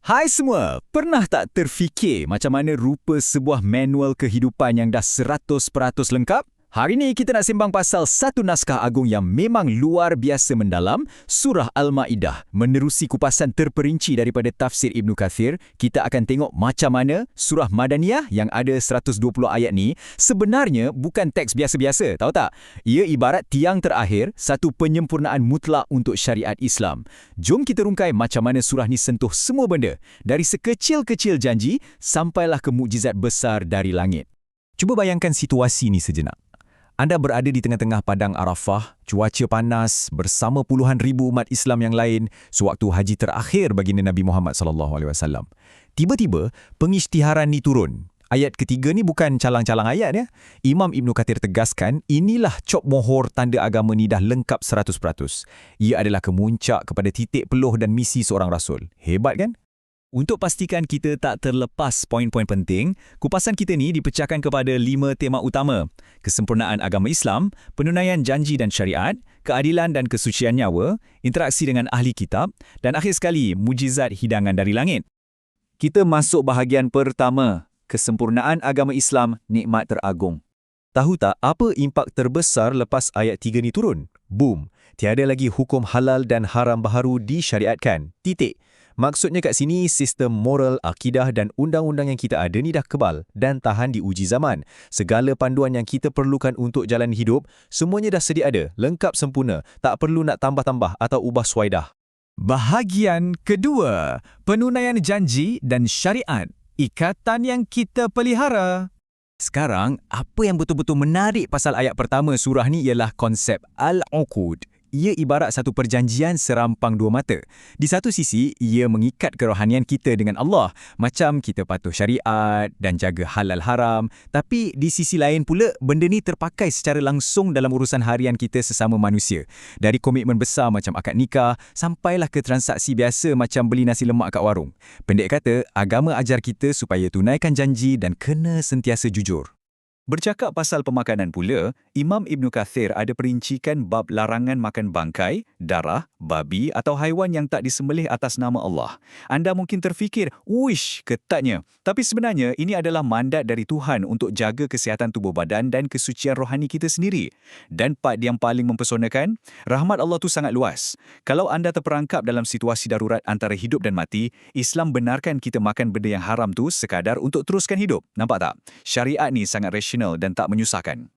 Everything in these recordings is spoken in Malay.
Hai semua, pernah tak terfikir macam mana rupa sebuah manual kehidupan yang dah 100% lengkap? Hari ni kita nak sembang pasal satu naskah agung yang memang luar biasa mendalam, Surah Al-Ma'idah. Menerusi kupasan terperinci daripada tafsir Ibn Kathir, kita akan tengok macam mana surah Madaniyah yang ada 120 ayat ni sebenarnya bukan teks biasa-biasa, tahu tak? Ia ibarat tiang terakhir, satu penyempurnaan mutlak untuk syariat Islam. Jom kita rungkai macam mana surah ni sentuh semua benda, dari sekecil-kecil janji sampailah ke mukjizat besar dari langit. Cuba bayangkan situasi ni sejenak. Anda berada di tengah-tengah padang Arafah, cuaca panas, bersama puluhan ribu umat Islam yang lain sewaktu haji terakhir baginda Nabi Muhammad SAW. Tiba-tiba, pengisytiharan ni turun. Ayat ketiga ni bukan calang-calang ayat ya. Imam Ibn Kathir tegaskan, inilah cop mohor tanda agama ni dah lengkap 100%. Ia adalah kemuncak kepada titik peluh dan misi seorang Rasul. Hebat kan? Untuk pastikan kita tak terlepas poin-poin penting, kupasan kita ni dipecahkan kepada 5 tema utama. Kesempurnaan agama Islam, penunaian janji dan syariat, keadilan dan kesucian nyawa, interaksi dengan ahli kitab, dan akhir sekali, mujizat hidangan dari langit. Kita masuk bahagian pertama, kesempurnaan agama Islam, nikmat teragung. Tahu tak apa impak terbesar lepas ayat 3 ni turun? Boom! Tiada lagi hukum halal dan haram baharu disyariatkan. Titik. Maksudnya kat sini, sistem moral, akidah dan undang-undang yang kita ada ni dah kebal dan tahan diuji zaman. Segala panduan yang kita perlukan untuk jalan hidup, semuanya dah sedia ada, lengkap sempurna, tak perlu nak tambah-tambah atau ubah suaidah. Bahagian kedua, penunaian janji dan syariat, ikatan yang kita pelihara. Sekarang, apa yang betul-betul menarik pasal ayat pertama surah ni ialah konsep Al-Uqud. Ia ibarat satu perjanjian serampang dua mata. Di satu sisi, ia mengikat kerohanian kita dengan Allah, macam kita patuh syariat dan jaga halal haram. Tapi di sisi lain pula, benda ni terpakai secara langsung dalam urusan harian kita sesama manusia. Dari komitmen besar macam akad nikah, sampailah ke transaksi biasa macam beli nasi lemak kat warung. Pendek kata, agama ajar kita supaya tunaikan janji dan kena sentiasa jujur. Bercakap pasal pemakanan pula, Imam Ibn Kathir ada perincikan bab larangan makan bangkai, darah, babi atau haiwan yang tak disembelih atas nama Allah. Anda mungkin terfikir, "Uish, ketatnya." Tapi sebenarnya ini adalah mandat dari Tuhan untuk jaga kesihatan tubuh badan dan kesucian rohani kita sendiri. Dan part yang paling mempesonakan, rahmat Allah tu sangat luas. Kalau anda terperangkap dalam situasi darurat antara hidup dan mati, Islam benarkan kita makan benda yang haram tu sekadar untuk teruskan hidup. Nampak tak? Syariat ni sangat rasional dan tak menyusahkan.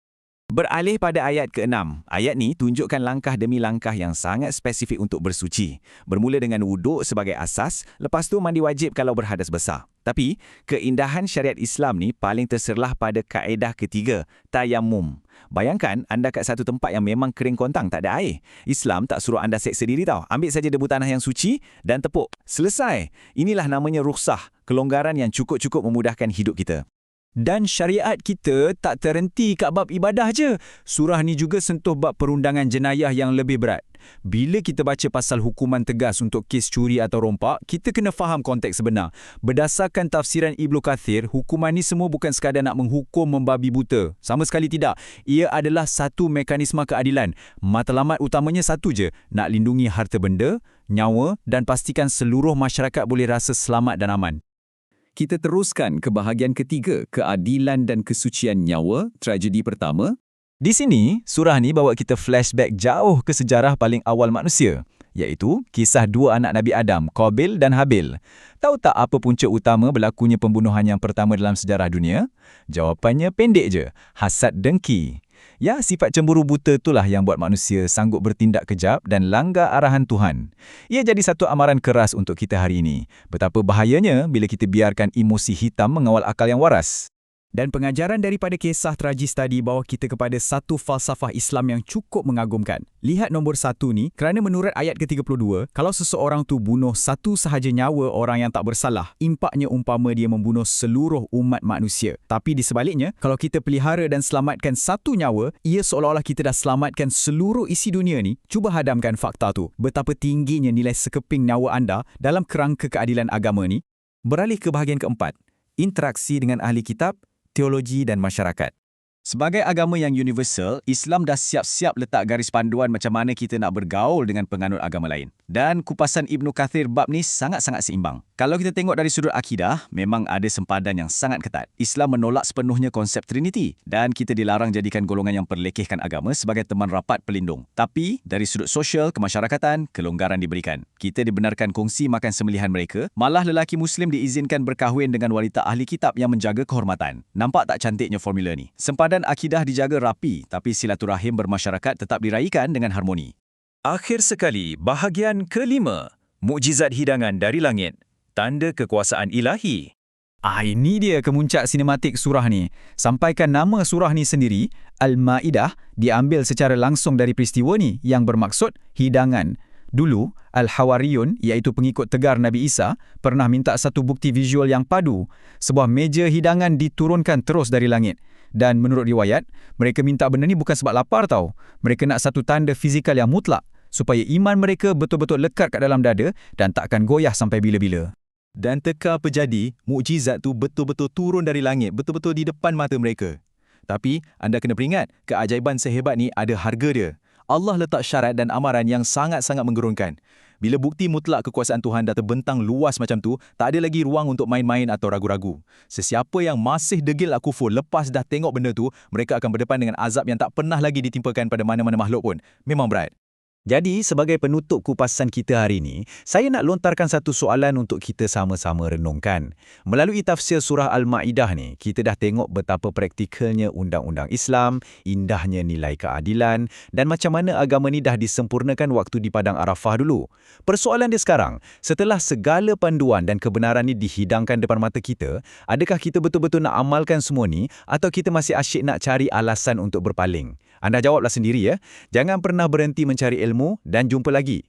Beralih pada ayat ke-6. Ayat ni tunjukkan langkah demi langkah yang sangat spesifik untuk bersuci. Bermula dengan wuduk sebagai asas, lepas tu mandi wajib kalau berhadas besar. Tapi, keindahan syariat Islam ni paling terserlah pada kaedah ketiga, tayammum. Bayangkan anda kat satu tempat yang memang kering kontang, tak ada air. Islam tak suruh anda seksa diri tau. Ambil saja debu tanah yang suci dan tepuk. Selesai. Inilah namanya rukhsah, kelonggaran yang cukup-cukup memudahkan hidup kita. Dan syariat kita tak terhenti kat bab ibadah je. Surah ni juga sentuh bab perundangan jenayah yang lebih berat. Bila kita baca pasal hukuman tegas untuk kes curi atau rompak, kita kena faham konteks sebenar. Berdasarkan tafsiran Ibn Kathir, hukuman ni semua bukan sekadar nak menghukum membabi buta. Sama sekali tidak. Ia adalah satu mekanisme keadilan. Matlamat utamanya satu je, nak lindungi harta benda, nyawa dan pastikan seluruh masyarakat boleh rasa selamat dan aman. Kita teruskan ke bahagian ketiga, keadilan dan kesucian nyawa, tragedi pertama. Di sini, surah ni bawa kita flashback jauh ke sejarah paling awal manusia, iaitu kisah dua anak Nabi Adam, Qabil dan Habil. Tahu tak apa punca utama berlakunya pembunuhan yang pertama dalam sejarah dunia? Jawapannya pendek je, hasad dengki. Ya, sifat cemburu buta itulah yang buat manusia sanggup bertindak kejam dan langgar arahan Tuhan. Ia jadi satu amaran keras untuk kita hari ini. Betapa bahayanya bila kita biarkan emosi hitam mengawal akal yang waras. Dan pengajaran daripada kisah tragis tadi bawa kita kepada satu falsafah Islam yang cukup mengagumkan. Lihat nombor 1 ni, kerana menurut ayat ke-32, kalau seseorang tu bunuh satu sahaja nyawa orang yang tak bersalah, impaknya umpama dia membunuh seluruh umat manusia. Tapi di sebaliknya, kalau kita pelihara dan selamatkan satu nyawa, ia seolah-olah kita dah selamatkan seluruh isi dunia ni. Cuba hadamkan fakta tu. Betapa tingginya nilai sekeping nyawa anda dalam kerangka keadilan agama ni. Beralih ke bahagian keempat, interaksi dengan ahli kitab, teologi dan masyarakat. Sebagai agama yang universal, Islam dah siap-siap letak garis panduan macam mana kita nak bergaul dengan penganut agama lain. Dan kupasan Ibnu Kathir bab ni sangat-sangat seimbang. Kalau kita tengok dari sudut akidah, memang ada sempadan yang sangat ketat. Islam menolak sepenuhnya konsep Trinity dan kita dilarang jadikan golongan yang perlekehkan agama sebagai teman rapat pelindung. Tapi, dari sudut sosial, kemasyarakatan, kelonggaran diberikan. Kita dibenarkan kongsi makan sembelihan mereka, malah lelaki Muslim diizinkan berkahwin dengan wanita ahli kitab yang menjaga kehormatan. Nampak tak cantiknya formula ni? Sempadan akidah dijaga rapi, tapi silaturahim bermasyarakat tetap diraikan dengan harmoni. Akhir sekali, bahagian kelima. Mukjizat hidangan dari langit. Tanda kekuasaan ilahi. Ini dia kemuncak sinematik surah ni. Sampaikan nama surah ni sendiri, Al-Ma'idah, diambil secara langsung dari peristiwa ni yang bermaksud hidangan. Dulu, Al-Hawariyun, iaitu pengikut tegar Nabi Isa, pernah minta satu bukti visual yang padu. Sebuah meja hidangan diturunkan terus dari langit. Dan menurut riwayat, mereka minta benda ni bukan sebab lapar tau. Mereka nak satu tanda fizikal yang mutlak, supaya iman mereka betul-betul lekat kat dalam dada dan takkan goyah sampai bila-bila. Dan teka apa jadi, mukjizat tu betul-betul turun dari langit, betul-betul di depan mata mereka. Tapi, anda kena peringat, keajaiban sehebat ni ada harga dia. Allah letak syarat dan amaran yang sangat-sangat menggerunkan. Bila bukti mutlak kekuasaan Tuhan dah terbentang luas macam tu, tak ada lagi ruang untuk main-main atau ragu-ragu. Sesiapa yang masih degil kufur lepas dah tengok benda tu, mereka akan berdepan dengan azab yang tak pernah lagi ditimpakan pada mana-mana makhluk pun. Memang berat. Jadi, sebagai penutup kupasan kita hari ini, saya nak lontarkan satu soalan untuk kita sama-sama renungkan. Melalui tafsir surah Al-Ma'idah ni, kita dah tengok betapa praktikalnya undang-undang Islam, indahnya nilai keadilan, dan macam mana agama ni dah disempurnakan waktu di Padang Arafah dulu. Persoalan dia sekarang, setelah segala panduan dan kebenaran ni dihidangkan depan mata kita, adakah kita betul-betul nak amalkan semua ni atau kita masih asyik nak cari alasan untuk berpaling? Anda jawablah sendiri ya. Jangan pernah berhenti mencari ilmu dan jumpa lagi.